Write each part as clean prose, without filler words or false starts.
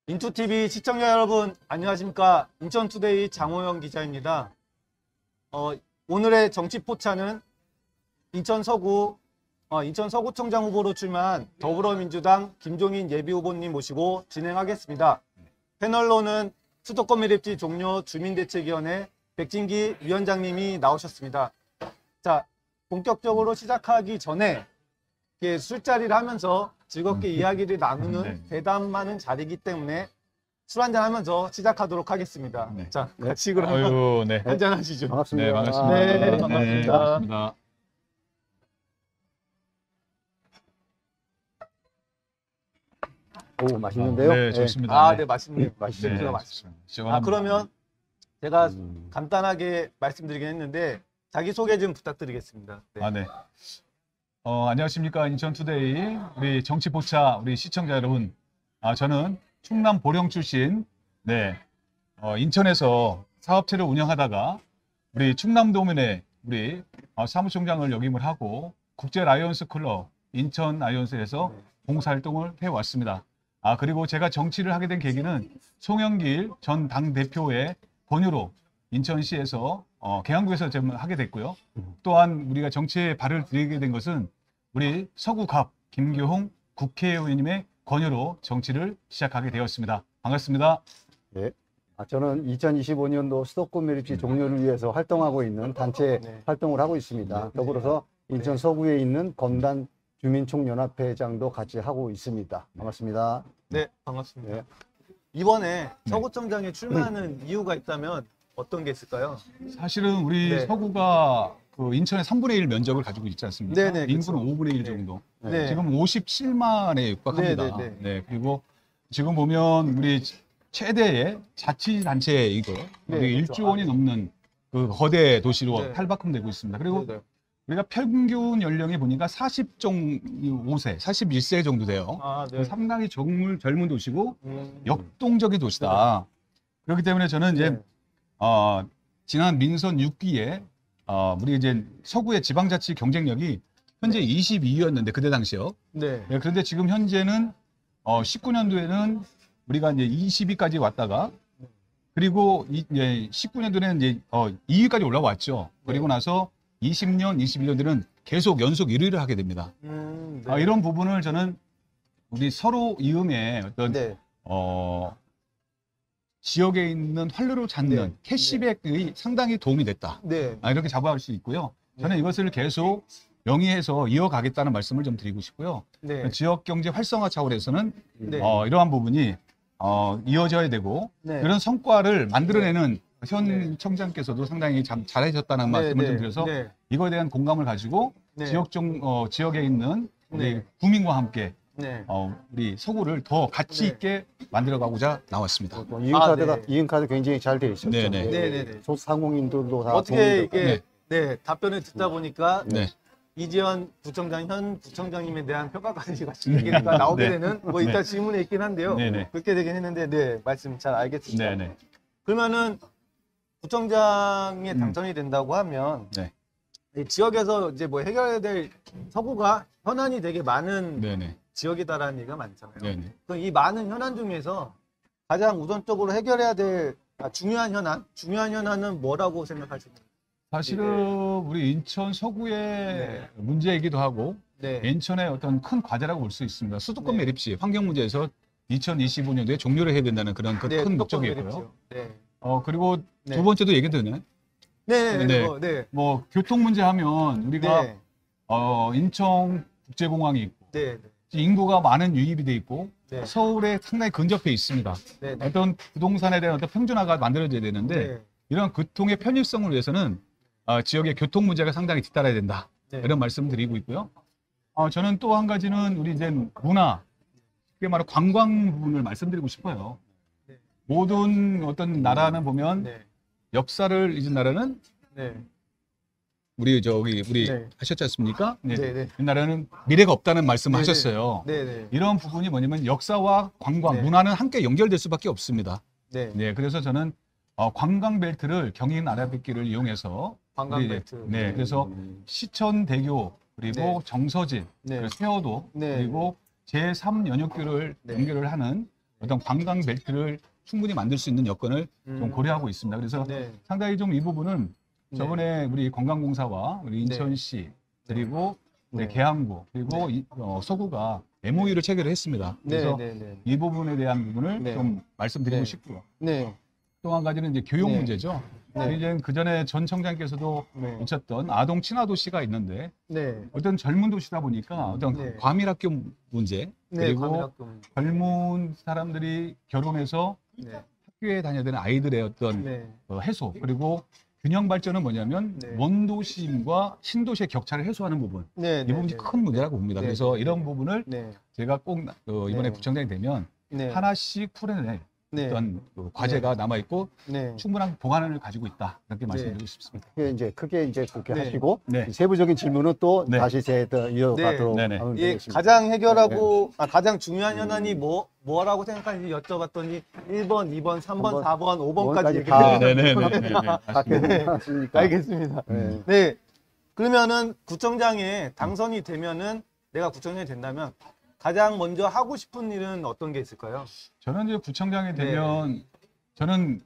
인투TV 시청자 여러분 안녕하십니까. 인천투데이 장호영 기자입니다. 오늘의 정치포차는 인천 서구청장 후보로 출마한 더불어민주당 김종인 예비후보님 모시고 진행하겠습니다. 패널로는 수도권 매립지 종료 주민대책위원회 백진기 위원장님이 나오셨습니다. 자, 본격적으로 시작하기 전에 술자리를 하면서 즐겁게 이야기를 나누는 대담하는 자리이기 때문에 술 한잔 하면서 시작하도록 하겠습니다. 네. 자, 같이 그러면 한잔 하시죠. 반갑습니다. 네, 반갑습니다. 네, 반갑습니다. 반갑습니다. 오, 맛있는데요? 네, 좋습니다. 네, 맛있네요. 네, 맛있습니다. 그러면 제가 간단하게 말씀드리긴 했는데 자기소개 좀 부탁드리겠습니다. 네. 네. 안녕하십니까. 인천투데이 우리 정치포차 우리 시청자 여러분. 저는 충남 보령 출신 인천에서 사업체를 운영하다가 우리 충남도민의 우리 사무총장을 역임을 하고 국제 라이온스 클럽 인천 라이온스에서 봉사활동을 해왔습니다. 그리고 제가 정치를 하게 된 계기는 송영길 전 당대표의 권유로 인천시에서 계양구에서 하게 됐고요. 또한 우리가 정치에 발을 들이게 된 것은 우리 서구갑 김교홍 국회의원님의 권유로 정치를 시작하게 되었습니다. 반갑습니다. 네. 저는 2025년도 수도권 매립지 종료를 위해서 활동하고 있는 단체 활동을 하고 있습니다. 더불어서 인천 서구에 있는 검단 주민총연합회장도 같이 하고 있습니다. 반갑습니다. 네, 반갑습니다. 네. 이번에 서구청장에 출마하는 이유가 있다면 어떤 게 있을까요? 사실은 우리 서구가 그 인천의 3분의 1 면적을 가지고 있지 않습니까? 네네, 인구는 그렇죠. 5분의 1 정도. 네. 지금 57만에 육박합니다. 네네네. 그리고 지금 보면 우리 최대의 자치단체이고 우리 그렇죠. 1조 원이 넘는 그 거대 도시로 네. 탈바꿈되고 있습니다. 그리고 네. 우리가 평균 연령이 보니까 45세, 41세 정도 돼요. 네. 상당히 젊은 도시고 역동적인 도시다. 그렇기 때문에 저는 이제 지난 민선 6기에 우리 이제 서구의 지방자치 경쟁력이 현재 22였는데 그때 당시요. 네. 그런데 지금 현재는 19년도에는 우리가 이제 20위까지 왔다가 그리고 이제 19년도에는 이제 2위까지 올라왔죠. 그리고 나서 20년, 21년도는 계속 연속 1위를 하게 됩니다. 이런 부분을 저는 우리 서로 이음의 어떤 지역에 있는 활로를 찾는 캐시백의 상당히 도움이 됐다. 이렇게 자부할 수 있고요. 저는 이것을 계속 영위해서 이어가겠다는 말씀을 좀 드리고 싶고요. 지역 경제 활성화 차원에서는 이러한 부분이 이어져야 되고 그런 성과를 만들어내는 현 청장께서도 상당히 잘해주셨다는 말씀을 좀 드려서 이거에 대한 공감을 가지고 지역에 있는 우리 구민과 함께 우리 서구를 더 가치 있게 만들어가고자 나왔습니다. 이응카드 굉장히 잘 돼 있었죠. 소상공인들도 다 어떻게 이게 답변을 듣다 보니까 이지연 부청장, 현 부청장님에 대한 평가까지 같이 얘기가 나오게 되는 이따 질문에 있긴 한데요. 그렇게 되긴 했는데 말씀 잘 알겠습니다. 그러면은 부청장에 당선이 된다고 하면 이 지역에서 이제 해결해야 될 서구가 현안이 되게 많은 지역이다라는 얘기가 많잖아요. 그럼 이 많은 현안 중에서 가장 우선적으로 해결해야 될 중요한 현안은 뭐라고 생각하십니까? 사실은 우리 인천 서구의 문제이기도 하고 인천의 어떤 큰 과제라고 볼 수 있습니다. 수도권 매립지 환경 문제에서 2025년도에 종료를 해야 된다는 그런 큰 목적이고요. 그리고 두 번째도 얘기 되네. 뭐 교통 문제 하면 우리가 인천 국제공항이 있고 인구가 많은 유입이 돼 있고 서울에 상당히 근접해 있습니다. 어떤 부동산에 대한 어떤 평준화가 만들어져야 되는데 이런 교통의 편의성을 위해서는 지역의 교통 문제가 상당히 뒤따라야 된다. 이런 말씀 드리고 있고요. 저는 또 한 가지는 우리 이제 문화, 그게 바로 관광 부분을 말씀드리고 싶어요. 모든 어떤 나라는 보면 역사를 잊은 나라는 우리 하셨지 않습니까? 이 나라는 미래가 없다는 말씀을 하셨어요. 이런 부분이 뭐냐면 역사와 관광, 문화는 함께 연결될 수밖에 없습니다. 그래서 저는 관광 벨트를 경인 아라뱃길을 이용해서 관광 벨트. 그래서 시천대교 그리고 정서진, 그리고 세어도 그리고 제3연역교를 연결을 하는 어떤 관광 벨트를 충분히 만들 수 있는 여건을 좀 고려하고 있습니다. 그래서 상당히 좀 이 부분은 저번에 우리 관광공사와 우리 인천시 그리고 우리 계양구 그리고 서구가 MOU를 체결을 했습니다. 그래서 이 부분에 대한 부분을 좀 말씀드리고 싶고요. 또 한 가지는 이제 교육 문제죠. 이제 그 전에 전 청장께서도 오셨던 아동 친화 도시가 있는데 어떤 젊은 도시다 보니까 어떤 과밀학교 문제 그리고 젊은 사람들이 결혼해서 학교에 다녀야 되는 아이들의 어떤 해소 그리고 균형 발전은 뭐냐면 원도심과 신도시의 격차를 해소하는 부분 이 부분이 큰 문제라고 봅니다. 그래서 이런 부분을 제가 꼭 이번에 구청장이 되면 하나씩 풀어낼 어떤 과제가 남아 있고 충분한 보관을 가지고 있다 이렇게 말씀드리고 싶습니다. 크게 이제 그렇게 하시고 세부적인 질문은 또 다시 이어가도록 하면 되겠습니다. 가장 해결하고 가장 중요한 현안이 뭐라고 생각하는지 여쭤봤더니 1번, 2번, 3번, 4번, 5번까지 얘기했습니다. 알겠습니다. 네. 그러면은 구청장에 당선이 되면은 내가 구청장이 된다면 가장 먼저 하고 싶은 일은 어떤 게 있을까요? 저는 이제 구청장이 되면 저는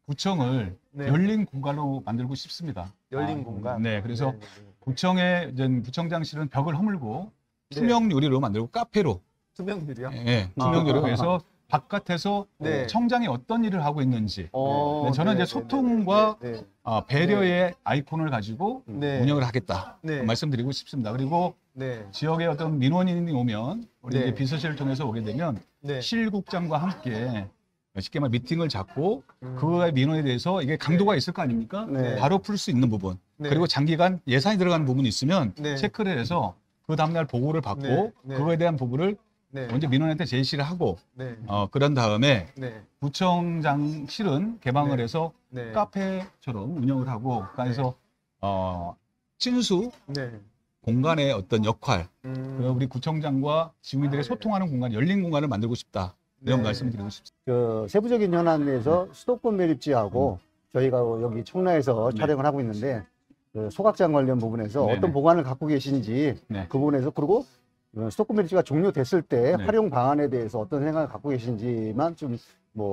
구청을 열린 공간으로 만들고 싶습니다. 열린 공간? 네, 그래서 구청의 이제 구청장실은 벽을 허물고 투명 유리로 만들고 카페로. 투명 유리요? 네, 투명 유리로 해서 바깥에서 청장이 어떤 일을 하고 있는지 저는 이제 소통과 배려의 아이콘을 가지고 운영을 하겠다 말씀드리고 싶습니다. 그리고 지역에 어떤 민원인이 오면 우리 이제 비서실을 통해서 오게 되면 실국장과 함께 쉽게 말 미팅을 잡고 그거의 민원에 대해서 이게 강도가 있을 거 아닙니까? 바로 풀 수 있는 부분 그리고 장기간 예산이 들어가는 부분이 있으면 체크를 해서 그 다음날 보고를 받고 그거에 대한 부분을 먼저 민원한테 제시를 하고 그런 다음에 구청장실은 개방을 해서 카페처럼 운영을 하고 그래서 친수 공간의 어떤 역할 그리고 우리 구청장과 시민들의 소통하는 공간 열린 공간을 만들고 싶다 이런 말씀을 드리고 싶습니다. 그 세부적인 현안에서 수도권 매립지하고 저희가 여기 청라에서 촬영을 하고 있는데 그 소각장 관련 부분에서 어떤 보관을 갖고 계신지 그 부분에서 그리고 수도권 매립지가 종료됐을 때 활용 방안에 대해서 어떤 생각을 갖고 계신지만 좀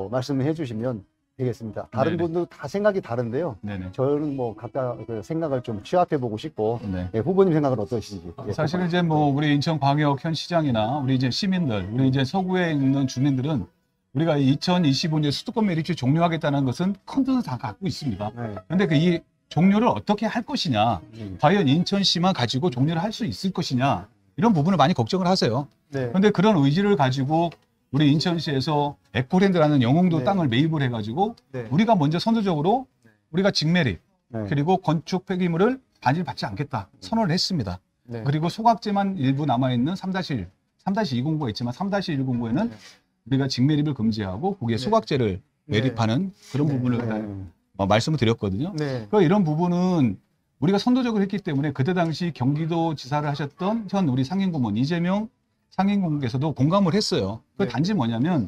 말씀을 해주시면 되겠습니다. 다른 분들 다 생각이 다른데요. 저는 각각 그 생각을 좀 취합해 보고 싶고 후보님 생각은 어떠신지. 사실은 이제 우리 인천광역 현 시장이나 우리 이제 시민들, 우리 이제 서구에 있는 주민들은 우리가 2025년 수도권 매립지 종료하겠다는 것은 큰 뜻을 다 갖고 있습니다. 그런데 이 종료를 어떻게 할 것이냐, 과연 인천시만 가지고 종료를 할 수 있을 것이냐. 이런 부분을 많이 걱정을 하세요. 그런데 그런 의지를 가지고 우리 인천시에서 에코랜드라는 영흥도 땅을 매입을 해가지고 우리가 먼저 선두적으로 우리가 직매립 그리고 건축 폐기물을 반입받지 않겠다 선언을 했습니다. 그리고 소각제만 일부 남아있는 3-1, 3-209가 있지만 3-109에는 우리가 직매립을 금지하고 거기에 소각제를 매립하는 그런 부분을 말씀을 드렸거든요. 그러니까 이런 부분은 우리가 선도적으로 했기 때문에 그때 당시 경기도지사를 하셨던 현 우리 상임고문 이재명 상임고문께서도 공감을 했어요. 그 단지 뭐냐면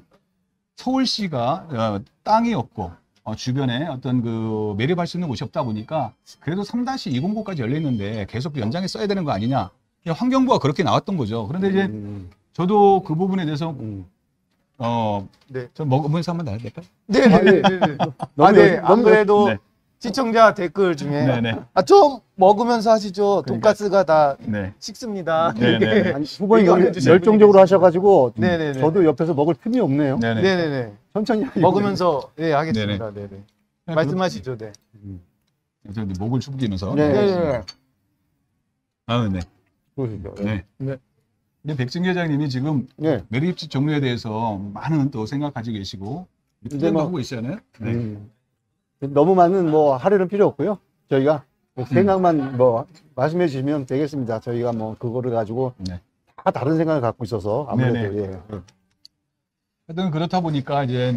서울시가 땅이 없고 주변에 어떤 그 매립할 수 있는 곳이 없다 보니까 그래도 3-209까지 열려 있는데 계속 연장해 써야 되는 거 아니냐. 환경부가 그렇게 나왔던 거죠. 그런데 이제 저도 그 부분에 대해서 좀 먹으면서 한번 나야 될까요? 안 그래도 시청자 댓글 중에 좀 먹으면서 하시죠. 돈가스가 다 식습니다. 후보님 열정적으로 하셔가지고 저도 옆에서 먹을 틈이 없네요. 천천히 먹으면서 하겠습니다. 말씀하시죠. 목을 축이면서. 우리 백승 회장님이 지금 매립지 종료에 대해서 많은 또 생각 가지고 계시고 하고 계시잖아요. 너무 많은 하려는 필요 없고요. 저희가 생각만 말씀해 주시면 되겠습니다. 저희가 그거를 가지고 다 다른 생각을 갖고 있어서 아무래도 하여튼 그렇다 보니까 이제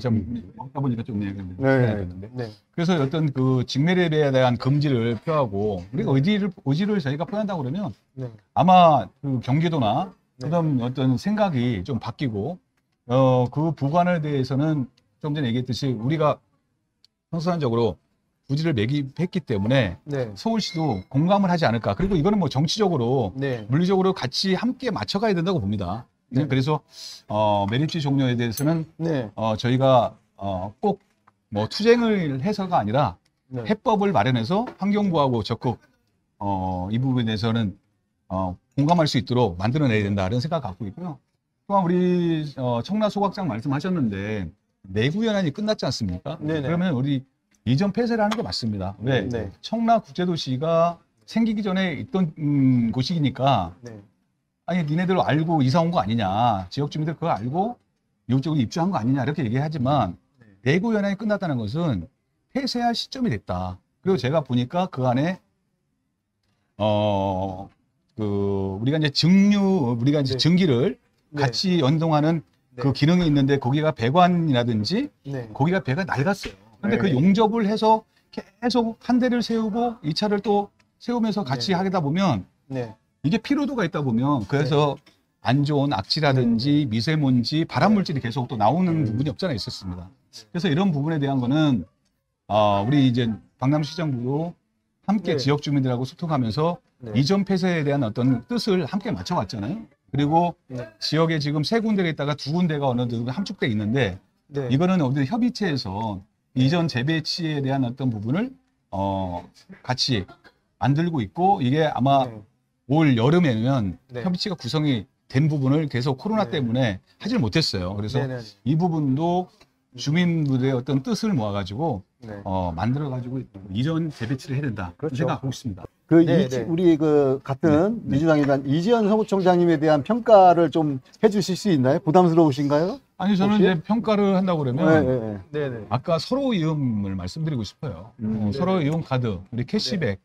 좀 먹다 보니까 좀 해야 되는데 그래서 어떤 그 직매립에 대한 금지를 표하고 우리가 의지를 저희가 표한다고 그러면 아마 그 경기도나 그다음 어떤 생각이 좀 바뀌고 그 부관에 대해서는 좀 전에 얘기했듯이 우리가 선순환적으로 부지를 매입했기 때문에 서울시도 공감을 하지 않을까. 그리고 이거는 정치적으로 물리적으로 같이 함께 맞춰가야 된다고 봅니다. 네. 그래서 매립지 종료에 대해서는 네. 저희가 꼭 뭐 투쟁을 해서가 아니라 네. 해법을 마련해서 환경부하고 적극 이 부분에 대해서는 공감할 수 있도록 만들어내야 된다 이런 생각 갖고 있고요. 또한 우리 청라 소각장 말씀하셨는데 내구 연한이 끝났지 않습니까? 네네. 그러면 우리 이전 폐쇄를 하는 게 맞습니다. 왜? 네. 청라 국제도시가 생기기 전에 있던 곳이니까 네. 아니 니네들 알고 이사 온 거 아니냐, 지역 주민들 그거 알고 이쪽으로 입주한 거 아니냐 이렇게 얘기하지만 내구 연한이 끝났다는 것은 폐쇄할 시점이 됐다. 그리고 제가 보니까 그 안에 우리가 이제 우리가 이제 네. 증기를 네. 같이 연동하는 네. 그 기능이 있는데 거기가 배관이라든지 네. 거기가 배가 낡았어요. 근데 네. 그 용접을 해서 계속 한 대를 세우고 이 차를 또 세우면서 같이 네. 하다 보면 네. 이게 피로도가 있다 보면 그래서 안 좋은 악취라든지 미세먼지, 발암물질이 계속 또 나오는 부분이 없잖아 있었습니다. 그래서 이런 부분에 대한 거는 우리 이제 강남시장부로 함께 네. 지역 주민들하고 소통하면서 네. 이전 폐쇄에 대한 어떤 뜻을 함께 맞춰왔잖아요. 그리고 네. 지역에 지금 3군데가 있다가 2군데가 어느 정도 함축돼 있는데 네. 이거는 어디 협의체에서 이전 재배치에 대한 어떤 부분을 같이 만들고 있고 이게 아마 네. 올 여름에는 네. 협의체가 구성이 된 부분을 계속 코로나 네. 때문에 하질 못했어요. 그래서 네네. 이 부분도 주민들의 어떤 뜻을 모아가지고 네. 만들어가지고 이전 재배치를 해야 된다. 그렇죠. 생각하고 있습니다. 네, 네. 우리 같은 민주당이란 이지연 서구청장님에 대한 평가를 좀 해주실 수 있나요? 부담스러우신가요? 아니 저는 혹시? 이제 평가를 한다고 그러면 네. 네네. 아까 서로 이음을 말씀드리고 싶어요. 네. 서로 이용 카드, 우리 캐시백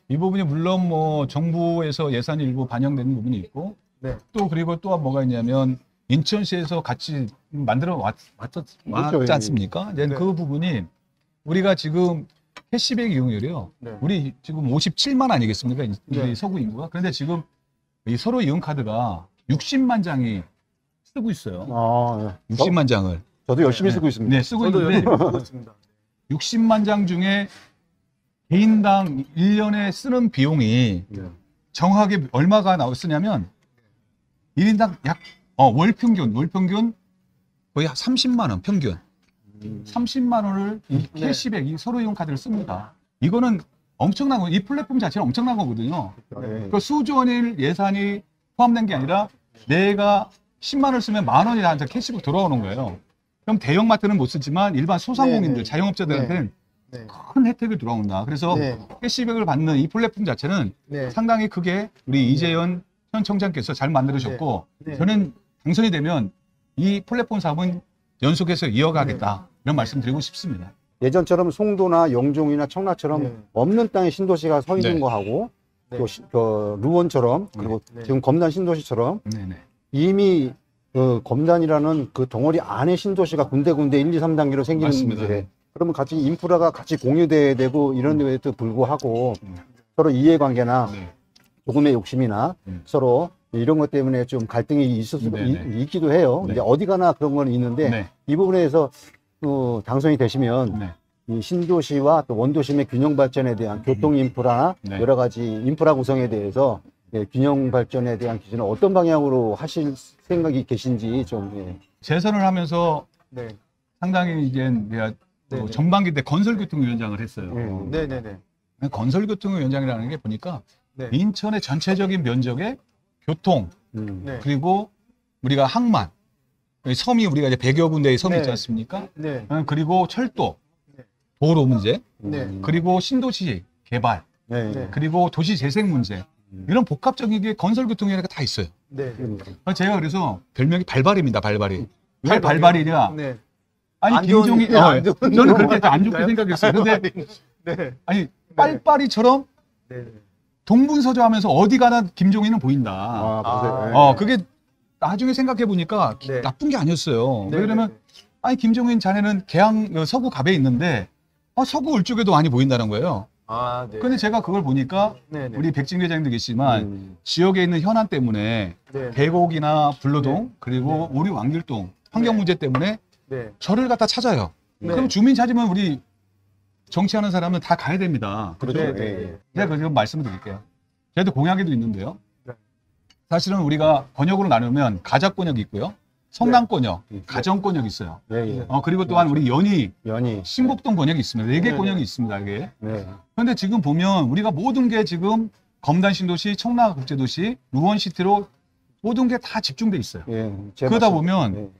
이 부분이 물론 뭐 정부에서 예산이 일부 반영되는 부분이 있고 네. 또 그리고 또 뭐가 있냐면 인천시에서 같이 만들어 왔지 그렇죠. 않습니까? 이제 네. 그 부분이 우리가 지금 캐시백 이용률이요. 네. 우리 지금 57만 아니겠습니까? 우리 네. 서구 인구가. 그런데 지금 이 서로 이용 카드가 60만 장이 쓰고 있어요. 아, 60만 장을. 저도 열심히 쓰고 있습니다. 네, 쓰고 저도 있는데 열심히 보고 있습니다. 60만 장 중에 개인당 1년에 쓰는 비용이 네. 정확하게 얼마가 쓰냐면 1인당 월 평균 거의 30만 원 평균. 30만 원을 이 네. 캐시백, 이 서로 이용 카드를 씁니다. 이거는 엄청난 거, 이 플랫폼 자체는 엄청난 거거든요. 네. 그 수조 원일 예산이 포함된 게 아니라 내가 10만 원을 쓰면 만 원이 나한테 캐시백 들어오는 거예요. 그럼 대형마트는 못 쓰지만 일반 소상공인들, 네, 네. 자영업자들한테는 네. 큰 혜택이 들어온다. 그래서 네. 캐시백을 받는 이 플랫폼 자체는 네. 상당히 크게 우리 이재현 현 청장께서 잘 만들으셨고 네. 네. 저는 당선이 되면 이 플랫폼 사업은 연속해서 이어가겠다 이런 말씀 드리고 싶습니다. 예전처럼 송도나 영종이나 청라처럼 네. 없는 땅에 신도시가 서 있는 네. 거하고 네. 또 루원처럼 그리고 네. 지금 검단 신도시처럼 네네. 이미 그 검단이라는 그 덩어리 안에 신도시가 군데군데 1, 2, 3단계로 생기는 맞습니다. 문제. 그러면 같이 인프라가 같이 공유돼야 되고 이런 데에도 불구하고 서로 이해관계나 네. 조금의 욕심이나 서로 이런 것 때문에 좀 갈등이 있을 수 네네. 있기도 해요. 네. 이제 어디 가나 그런 건 있는데 네. 이 부분에서 당선이 되시면 네. 이 신도시와 또 원도심의 균형 발전에 대한 교통 인프라나 네. 여러 가지 인프라 구성에 대해서 균형 발전에 대한 기준을 어떤 방향으로 하실 생각이 계신지 좀 재선을 하면서 네. 상당히 이제 내가 네. 전반기 때 건설교통위원장을 했어요. 네네네. 건설교통위원장이라는 게 보니까 네. 인천의 전체적인 면적의 교통 네. 그리고 우리가 항만 섬이 우리가 이제 100여 군데의 섬이 네. 있지 않습니까? 네. 그리고 철도, 네. 도로 문제, 네. 그리고 신도시 개발, 네. 네. 그리고 도시 재생 문제 이런 복합적인 게 건설교통위원회가 다 있어요. 네. 제가 그래서 별명이 발발입니다. 발발이. 왜 발발이냐? 네. 아니 안 좋은- 김종인 안 좋은 저는 그렇게 안 좋게 건가요? 생각했어요. 근데 네. 아니 빨빨이처럼 네. 동분서주하면서 어디 가나 김종인은 보인다. 보세요. 아. 그게 나중에 생각해 보니까 네. 나쁜 게 아니었어요. 네. 왜 그러면 아니 김종인 자네는 계양 서구 갑에 있는데 서구 울쪽에도 많이 보인다는 거예요. 아, 네. 근데 제가 그걸 보니까 네. 네. 우리 백진 회장님도 계시지만 지역에 있는 현안 때문에 네. 계곡이나 불로동 네. 그리고 우리 왕길동 환경 네. 문제 때문에 네. 저를 갖다 찾아요. 네. 그럼 주민 찾으면 우리 정치하는 사람은 다 가야 됩니다. 그렇죠. 네. 예. 네. 제가 지금 말씀을 드릴게요. 저희도 공약에도 있는데요. 네. 사실은 우리가 권역으로 나누면 가작권역이 있고요. 성남권역, 가정권역이 있어요. 그리고 또한 우리 연희, 신곡동 권역이 있습니다. 4개 권역이 있습니다. 이게. 그런데 지금 보면 우리가 모든 게 지금 검단 신도시, 청라국제도시, 루원시티로 모든 게 다 집중돼 있어요. 그러다 보면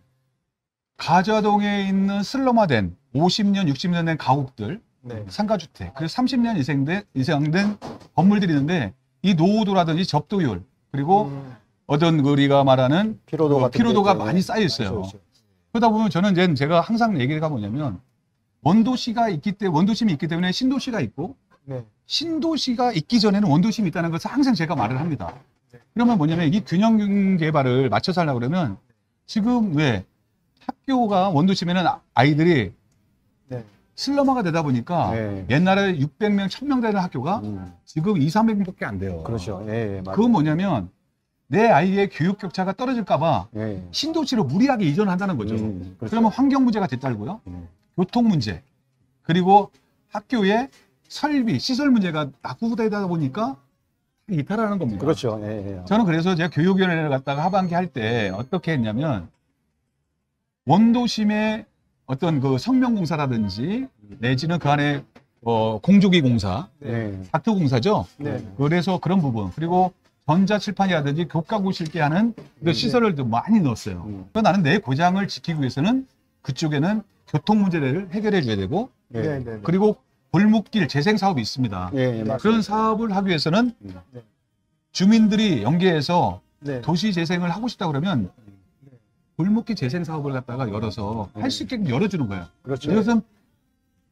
가자동에 있는 슬럼화된 50년, 60년 된 가옥들, 상가주택, 그리고 30년 이상 된 건물들이 있는데 이 노후도라든지 접도율, 그리고 어떤 우리가 말하는 피로도가 많이 쌓여 있어요. 그러다 보면 저는 이제 제가 항상 얘기가 뭐냐면 원도시가 있기 때문에, 원도심이 있기 때문에 신도시가 있고 신도시가 있기 전에는 원도심이 있다는 것을 항상 제가 말을 합니다. 그러면 뭐냐면 이 균형 개발을 맞춰서 하려고 그러면 지금 왜 학교가 원도심에는 아이들이 슬럼화가 되다 보니까 옛날에 600명, 1000명 되는 학교가 지금 200~300명밖에 안 돼요. 그렇죠. 그건 뭐냐면 내 아이의 교육 격차가 떨어질까봐 신도시로 무리하게 이전한다는 거죠. 그렇죠. 그러면 환경 문제가 뒤따르고요. 교통 문제, 그리고 학교의 설비, 시설 문제가 낙후되다 보니까 이탈하는 겁니다. 그렇죠. 저는 그래서 제가 교육위원회를 갖다가 하반기 할 때 어떻게 했냐면 원도심의 어떤 그 성명공사라든지 내지는 그 안에 공조기 공사, 학교공사죠. 그래서 그런 부분, 그리고 전자칠판이라든지 교과고 실게 하는 그 시설을 좀 많이 넣었어요. 그래서 나는 내 고장을 지키기 위해서는 그쪽에는 교통 문제를 해결해 줘야 되고, 그리고 골목길 재생 사업이 있습니다. 그런 사업을 하기 위해서는 주민들이 연계해서 도시 재생을 하고 싶다 그러면 골목길 재생 사업을 갖다가 열어서 할 수 있게 열어주는 거예요. 그렇죠. 이것은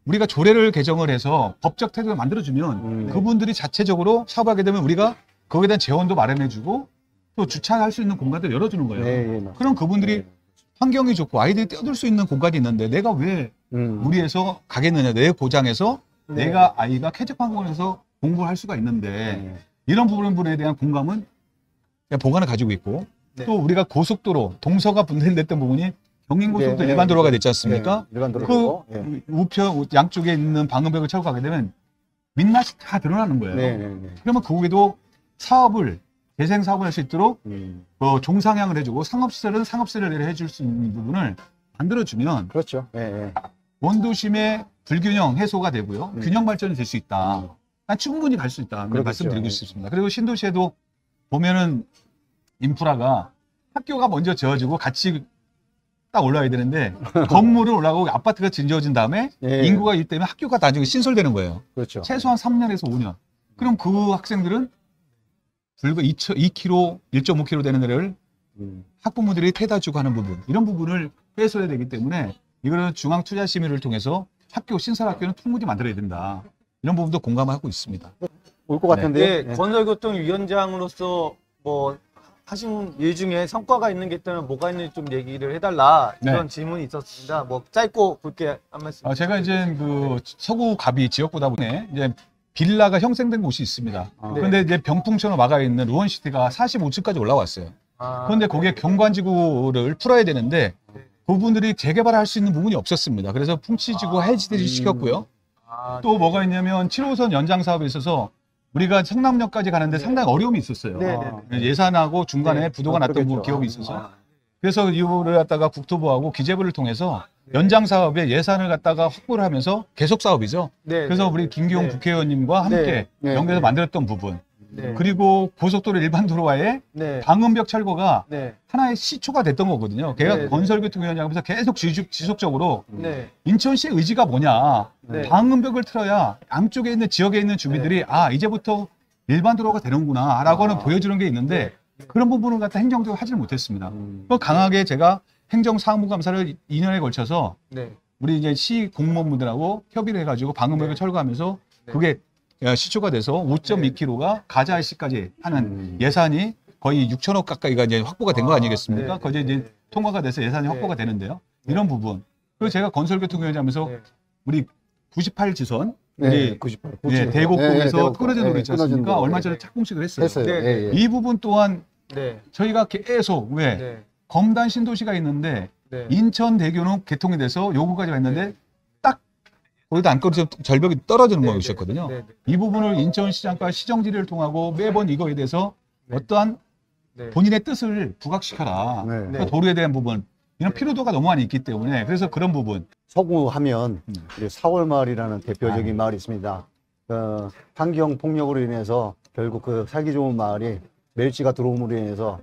우리가 조례를 개정을 해서 법적 태도를 만들어주면 그분들이 자체적으로 사업하게 되면 우리가 거기에 대한 재원도 마련해주고 또 주차할 수 있는 공간도 열어주는 거예요. 그럼 그분들이 환경이 좋고 아이들이 뛰어들 수 있는 공간이 있는데 내가 왜 무리해서 가겠느냐. 내 고장에서 내가 아이가 쾌적 환경에서 공부를 할 수가 있는데 이런 부분에 대한 공감은 보관을 가지고 있고 또 우리가 고속도로 동서가 분산됐던 부분이 경인고속도로 일반 도로가 됐지 않습니까? 그 우편 양쪽에 있는 방음벽을 차고 가게 되면 민낯이 다 드러나는 거예요. 그러면 거기도 사업을 재생 사업을 할 수 있도록 종상향을 해주고 상업시설은 상업시설을 해줄 수 있는 부분을 만들어주면 그렇죠. 원도심의 불균형 해소가 되고요. 균형 발전이 될 수 있다. 충분히 갈 수 있다. 말씀드리고 싶습니다. 그리고 신도시에도 보면은 인프라가 학교가 먼저 지어지고 같이 딱 올라와야 되는데 건물을 올라가고 아파트가 지어진 다음에 인구가 있기 때문에 학교가 나중에 신설되는 거예요. 그렇죠. 최소한 3년에서 5년. 그럼 그 학생들은 불과 2km, 1.5km 되는 데를 학부모들이 태다 주고 하는 부분, 이런 부분을 해소해야 되기 때문에 이거는 중앙투자심의를 통해서 학교, 신설학교는 충분히 만들어야 된다. 이런 부분도 공감하고 있습니다. 올 것 같은데. 건설교통위원장으로서 뭐 하신 일 중에 성과가 있는 게 있다면 뭐가 있는지 좀 얘기를 해달라 이런 질문이 있었습니다. 뭐 짧고 굵게 한 말씀. 제가 이제 그 서구 가비 지역보다 보니 이제 빌라가 형성된 곳이 있습니다. 그런데 이제 병풍처럼 막아 있는 루원시티가 45층까지 올라왔어요. 그런데 거기에 경관지구를 풀어야 되는데 그분들이 재개발할 수 있는 부분이 없었습니다. 그래서 풍치지구 해지를 시켰고요. 또 뭐가 있냐면 7호선 연장 사업에 있어서 우리가 성남역까지 가는데 상당히 어려움이 있었어요. 예산하고 중간에 부도가 났던 기억이 있어서. 그래서 이거를 갖다가 국토부하고 기재부를 통해서 연장 사업에 예산을 갖다가 확보를 하면서 계속 사업이죠. 그래서 우리 김기용 국회의원님과 함께 연계해서 만들었던 부분. 그리고 고속도로 일반 도로와의 방음벽 철거가 하나의 시초가 됐던 거거든요. 걔가 건설교통위원장하면서 계속 지속적으로 인천시의 의지가 뭐냐. 방음벽을 틀어야 양쪽에 있는 지역에 있는 주민들이 이제부터 일반 도로가 되는구나 라고는 보여주는 게 있는데 그런 부분을 갖다 행정적으로 하지는 못했습니다. 강하게 제가 행정사무감사를 2년에 걸쳐서 우리 이제 시 공무원분들하고 협의를 해가지고 방음벽을 철거하면서 그게 시초가 돼서 5.2km가 가자 IC까지 하는 예산이 거의 6천억 가까이가 이제 확보가 된 거 아니겠습니까? 거기에 이제 통과가 돼서 예산이 확보가 되는데요. 이런 부분. 그리고 제가 건설교통위원장하면서 우리 98지선 우리 98. 대곡동에서 끊어진 도로 있지 않습니까? 얼마 전에 착공식을 했어요. 이 부분 또한 저희가 계속 검단 신도시가 있는데 인천대교는 개통이 돼서 요구까지 왔는데 거기도 안거리에서 절벽이 떨어지는 것이었거든요. 이 부분을 인천시장과 시정질의를 통하고 매번 이거에 대해서 어떠한 네. 본인의 뜻을 부각시켜라. 네. 도로에 대한 부분 이런 필요도가 너무 많이 있기 때문에 그래서 그런 부분. 서구 하면 4월 마을이라는 대표적인 마을이 있습니다. 환경 폭력으로 인해서 결국 그 살기 좋은 마을이 멸치가 들어옴으로 인해서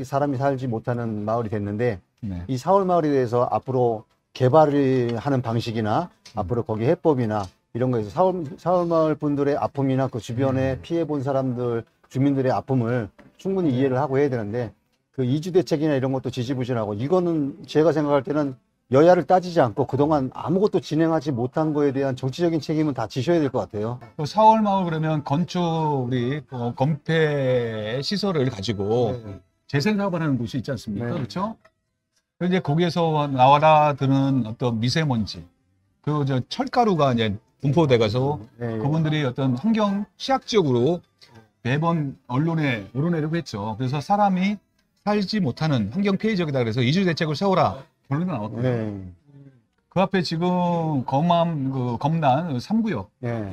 사람이 살지 못하는 마을이 됐는데 이 4월 마을에 대해서 앞으로 개발을 하는 방식이나 앞으로 거기 해법이나 이런 거에서 4월 마을 분들의 아픔이나 그 주변에 피해 본 사람들 주민들의 아픔을 충분히 이해를 하고 해야 되는데 그 이주 대책이나 이런 것도 지지부진하고 이거는 제가 생각할 때는 여야를 따지지 않고 그동안 아무것도 진행하지 못한 거에 대한 정치적인 책임은 다 지셔야 될 것 같아요. 4월 마을 그러면 건축 우리 건폐 시설을 가지고 재생 사업을 하는 곳이 있지 않습니까? 네. 그렇죠? 이제 거기에서 나와드는 어떤 미세먼지, 그리고 저 철가루가 이제 분포돼 가서 그분들이 어떤 환경 취약 지역으로 매번 언론에 오르내리고 했죠. 그래서 사람이 살지 못하는 환경 피해 지역이다 그래서 이주 대책을 세워라 결론이 나왔거든요. 그 앞에 지금 검남 검단 3구역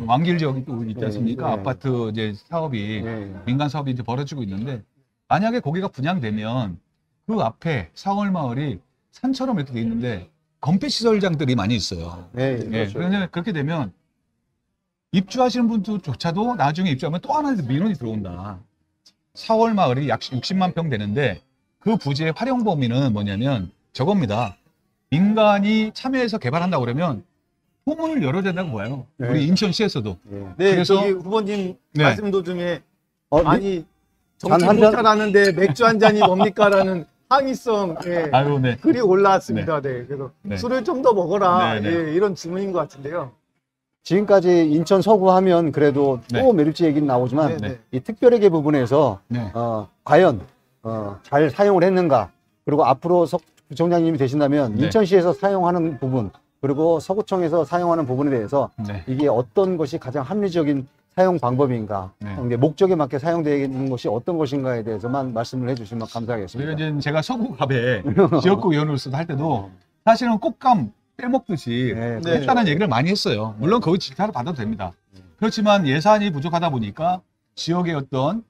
왕길 지역이 또 있지 않습니까? 아파트 이제 사업이 민간 사업이 이제 벌어지고 있는데 만약에 거기가 분양되면 그 앞에 4월 마을이 산처럼 이렇게 돼 있는데 건폐 시설장들이 많이 있어요. 그렇죠. 그렇게 되면 입주하시는 분들조차도 나중에 입주하면 또 하나 민원이 들어온다. 4월 마을이 약 60만 평 되는데 그 부지의 활용 범위는 뭐냐면 저겁니다. 민간이 참여해서 개발한다고 그러면 포문을 열어야 된다고 봐요. 우리 인천시에서도. 그래서 저기 후보님 말씀 도중에 아니 정치 한 잔- 못하라는데 맥주 한 잔이 뭡니까라는 항의성 아유, 글이 올라왔습니다. 그래서 술을 좀 더 먹어라 이런 질문인 것 같은데요. 지금까지 인천 서구 하면 그래도 또 메리츠 얘기는 나오지만 이 특별회계 부분에서 과연 잘 사용을 했는가 그리고 앞으로 부총장님이 되신다면 인천시에서 사용하는 부분 그리고 서구청에서 사용하는 부분에 대해서 이게 어떤 것이 가장 합리적인 사용 방법인가 근데 목적에 맞게 사용되는 것이 어떤 것인가에 대해서만 말씀을 해주시면 감사하겠습니다. 그리고 이제 제가 서구갑에 지역구 의원으로서 할 때도 사실은 꽃감 빼먹듯이 했다는 얘기를 많이 했어요. 물론 거기 질타를 받아도 됩니다. 그렇지만 예산이 부족하다 보니까 지역의 어떤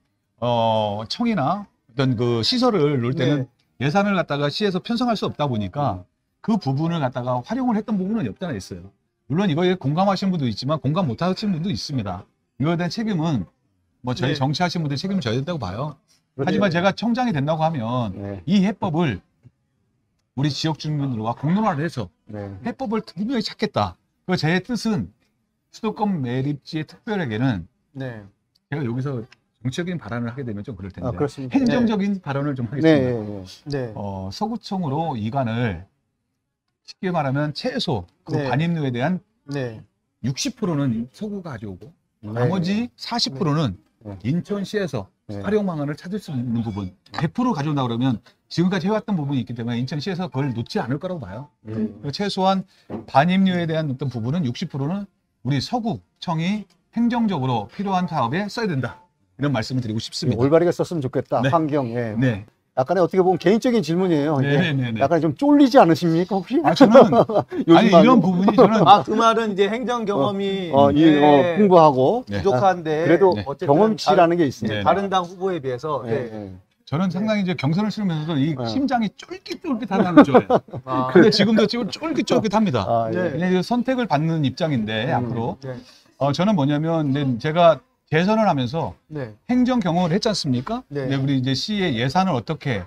청이나 어떤 그 시설을 놓을 때는 예산을 갖다가 시에서 편성할 수 없다 보니까 그 부분을 갖다가 활용을 했던 부분은 없잖아 있어요. 물론 이거에 공감하시는 분도 있지만 공감 못하시는 분도 있습니다. 이거에 대한 책임은 뭐 저희 정치하시는 분들 책임을 져야 된다고 봐요. 하지만 제가 청장이 된다고 하면 이 해법을 우리 지역 주민들과 공론화를 해서 해법을 분명히 찾겠다. 그 제 뜻은 수도권 매립지의 특별에게는 제가 여기서 정치적인 발언을 하게 되면 좀 그럴 텐데 행정적인 발언을 좀 하겠습니다. 서구청으로 이관을 쉽게 말하면 최소 그 반입료에 대한 60%는 서구가 가져오고 나머지 40%는 인천시에서 활용 방안을 찾을 수 있는 부분 100% 가져온다 그러면 지금까지 해왔던 부분이 있기 때문에 인천시에서 그걸 놓지 않을 거라고 봐요. 최소한 반입료에 대한 어떤 부분은 60%는 우리 서구청이 행정적으로 필요한 사업에 써야 된다. 이런 말씀을 드리고 싶습니다. 올바르게 썼으면 좋겠다. 환경. 약간의 어떻게 보면 개인적인 질문이에요. 약간 좀 쫄리지 않으십니까 혹시? 저는 아니 이런 부분이 저는 그 말은 이제 행정 경험이 풍부하고 부족한데 그래도 경험치라는 게 있습니다. 다른 당 후보에 비해서 저는 상당히 이제 경선을 치르면서도 이 심장이 쫄깃쫄깃하다는 걸 좋아해요. 근데 지금도 지금 쫄깃쫄깃합니다. 왜냐면 선택을 받는 입장인데 앞으로 저는 뭐냐면 제가 대선을 하면서 행정 경험을 했지 않습니까? 우리 이제 시의 예산을 어떻게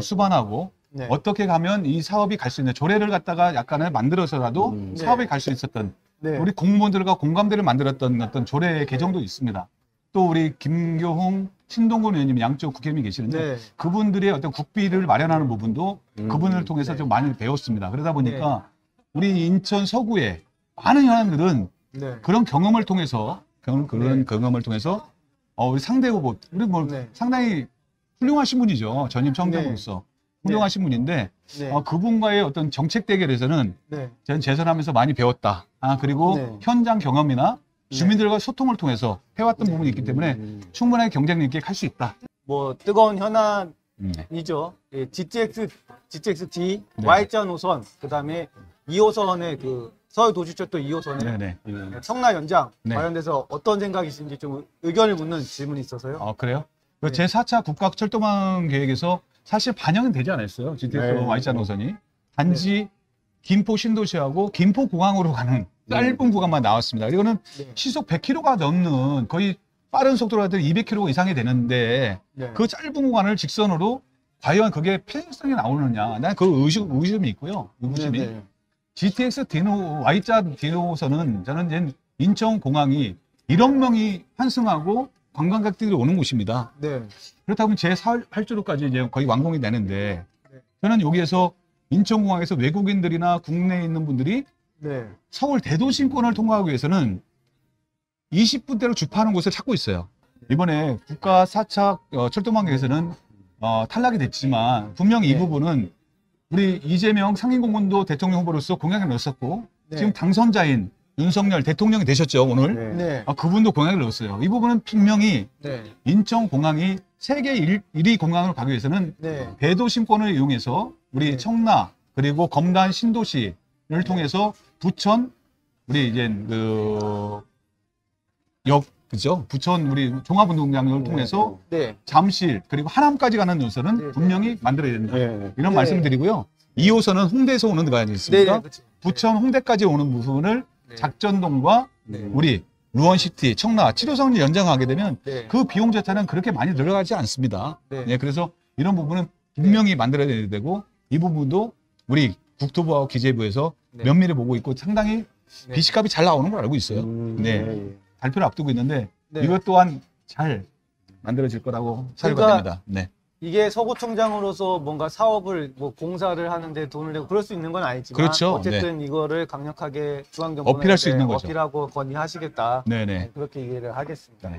수반하고 어떻게 가면 이 사업이 갈 수 있는 조례를 갖다가 약간을 만들어서라도 사업이 갈 수 있었던 우리 공무원들과 공감대를 만들었던 어떤 조례 개정도 있습니다. 또 우리 김교홍, 신동근 의원님 양쪽 국회의원이 계시는데 그분들의 어떤 국비를 마련하는 부분도 그분을 통해서 좀 많이 배웠습니다. 그러다 보니까 우리 인천 서구의 많은 현안들은 그런 경험을 통해서 경험을 통해서 우리 상대 후보 우리 뭐 상당히 훌륭하신 분이죠. 전임 청장으로서 훌륭하신 분인데 그분과의 어떤 정책 대결에서는 저는 재선하면서 많이 배웠다. 그리고 현장 경험이나 주민들과 소통을 통해서 해왔던 부분이 있기 때문에 충분하게 경쟁력 있게 할 수 있다. 뭐 뜨거운 현안이죠. GTX-D Y자 노선, 그다음에 2호선의 그 서울도시철도 2호선의 청라 연장 관련돼서 어떤 생각이신지 좀 의견을 묻는 질문이 있어서요. 그래요? 그 제4차 국가철도망 계획에서 사실 반영은 되지 않았어요. GTX Y자 노선이. 단지 김포 신도시하고 김포공항으로 가는 짧은 구간만 나왔습니다. 이거는 시속 100km가 넘는 거의 빠른 속도로 할 때 200km 이상이 되는데 그 짧은 구간을 직선으로 과연 그게 필요성이 나오느냐. 난 그 의심이 있고요. 의구심이. GTX Y자 디노선은 저는 이제 인천공항이 1억 명이 환승하고 관광객들이 오는 곳입니다. 그렇다면 제8주로까지 이제 거의 완공이 되는데 저는 여기에서 인천공항에서 외국인들이나 국내에 있는 분들이 서울 대도심권을 통과하기 위해서는 20분대로 주파하는 곳을 찾고 있어요. 이번에 국가 4차 철도망계에서는 탈락이 됐지만 분명히 이 부분은 우리 이재명 상임고문도 대통령 후보로서 공약을 넣었었고 지금 당선자인 윤석열 대통령이 되셨죠 오늘. 그분도 공약을 넣었어요. 이 부분은 분명히 인천공항이 세계 1위 공항으로 가기 위해서는 대도심권을 이용해서 우리 청라 그리고 검단 신도시를 통해서 부천 우리 이제 그죠? 부천 우리 종합운동장을 통해서 잠실 그리고 하남까지 가는 노선은 분명히 만들어야 된다. 이런 말씀드리고요. 2호선은 홍대에서 오는 데가 있습니까? 부천 홍대까지 오는 부분을 작전동과 우리 루원시티, 청라, 7호선을 연장하게 되면 그 비용 자체는 그렇게 많이 들어가지 않습니다. 그래서 이런 부분은 분명히 만들어야 되고 이 부분도 우리 국토부와 기재부에서 면밀히 보고 있고 상당히 비식값이 잘 나오는 걸 알고 있어요. 발표를 앞두고 있는데 이것 또한 잘 만들어질 거라고 생각이 됩니다. 이게 서구청장으로서 뭔가 사업을 뭐 공사를 하는데 돈을 내고 그럴 수 있는 건 아니지만 그렇죠. 어쨌든 이거를 강력하게 중앙정부는 어필할 수 있는 거죠. 어필하고 건의하시겠다. 네네. 그렇게 이해를 하겠습니다.